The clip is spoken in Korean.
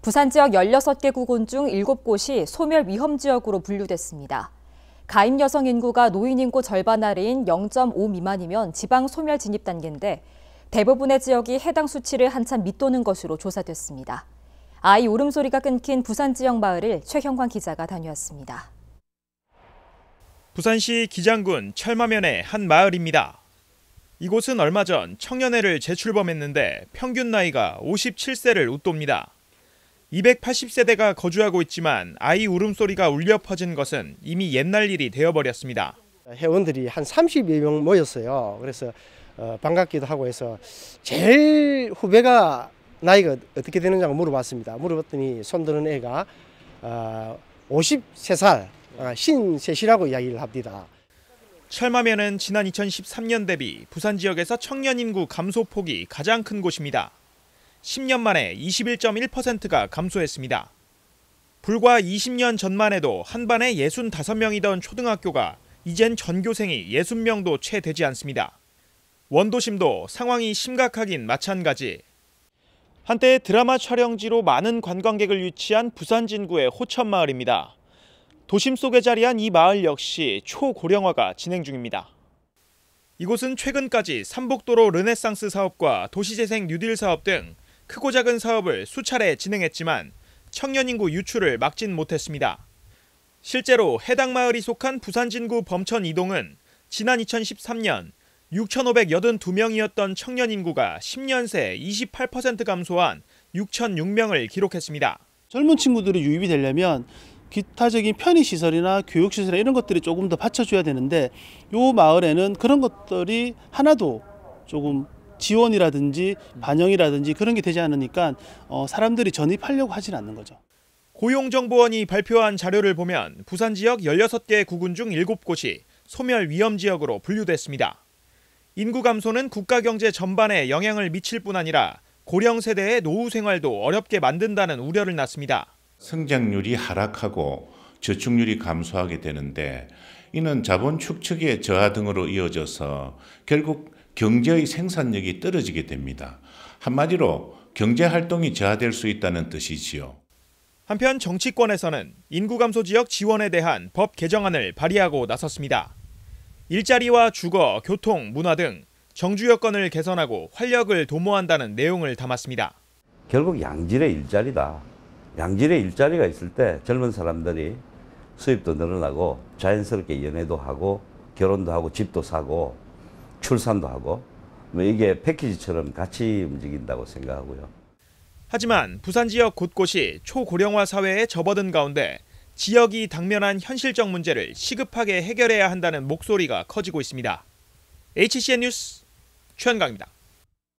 부산 지역 16개 구군 중 7곳이 소멸 위험 지역으로 분류됐습니다. 가입 여성 인구가 노인 인구 절반 아래인 0.5 미만이면 지방 소멸 진입 단계인데 대부분의 지역이 해당 수치를 한참 밑도는 것으로 조사됐습니다. 아이 울음소리가 끊긴 부산 지역 마을을 최형광 기자가 다녀왔습니다. 부산시 기장군 철마면의 한 마을입니다. 이곳은 얼마 전 청년회를 재출범했는데 평균 나이가 57세를 웃돕니다. 280세대가 거주하고 있지만 아이 울음소리가 울려 퍼진 것은 이미 옛날 일이 되어버렸습니다. 회원들이 한 30여 명 모였어요. 그래서 반갑기도 하고 해서 제일 후배가 나이가 어떻게 되느냐고 물어봤습니다. 물어봤더니 손드는 애가 53살, 53이라고 이야기를 합니다. 철마면은 지난 2013년 대비 부산 지역에서 청년 인구 감소폭이 가장 큰 곳입니다. 10년 만에 21.1%가 감소했습니다. 불과 20년 전만 해도 한 반에 65명이던 초등학교가 이젠 전교생이 60명도 채 되지 않습니다. 원도심도 상황이 심각하긴 마찬가지. 한때 드라마 촬영지로 많은 관광객을 유치한 부산 진구의 호천마을입니다. 도심 속에 자리한 이 마을 역시 초고령화가 진행 중입니다. 이곳은 최근까지 삼복도로 르네상스 사업과 도시재생 뉴딜 사업 등 크고 작은 사업을 수차례 진행했지만 청년 인구 유출을 막진 못했습니다. 실제로 해당 마을이 속한 부산 진구 범천 이동은 지난 2013년 6,582명이었던 청년 인구가 10년 새 28% 감소한 6,006명을 기록했습니다. 젊은 친구들이 유입이 되려면 기타적인 편의시설이나 교육시설이나 이런 것들이 조금 더 받쳐줘야 되는데 이 마을에는 그런 것들이 하나도 조금 지원이라든지 반영이라든지 그런 게 되지 않으니까 사람들이 전입하려고 하진 않는 거죠. 고용정보원이 발표한 자료를 보면 부산 지역 16개 구군 중 7곳이 소멸 위험 지역으로 분류됐습니다. 인구 감소는 국가 경제 전반에 영향을 미칠 뿐 아니라 고령 세대의 노후 생활도 어렵게 만든다는 우려를 낳습니다. 성장률이 하락하고 저축률이 감소하게 되는데 이는 자본 축적의 저하 등으로 이어져서 결국 경제의 생산력이 떨어지게 됩니다. 한마디로 경제 활동이 저하될 수 있다는 뜻이지요. 한편 정치권에서는 인구 감소 지역 지원에 대한 법 개정안을 발의하고 나섰습니다. 일자리와 주거, 교통, 문화 등 정주 여건을 개선하고 활력을 도모한다는 내용을 담았습니다. 결국 양질의 일자리다. 양질의 일자리가 있을 때 젊은 사람들이 수입도 늘어나고 자연스럽게 연애도 하고 결혼도 하고 집도 사고 출산도 하고 이게 패키지처럼 같이 움직인다고 생각하고요. 하지만 부산 지역 곳곳이 초고령화 사회에 접어든 가운데 지역이 당면한 현실적 문제를 시급하게 해결해야 한다는 목소리가 커지고 있습니다. HCN 뉴스 최현강입니다.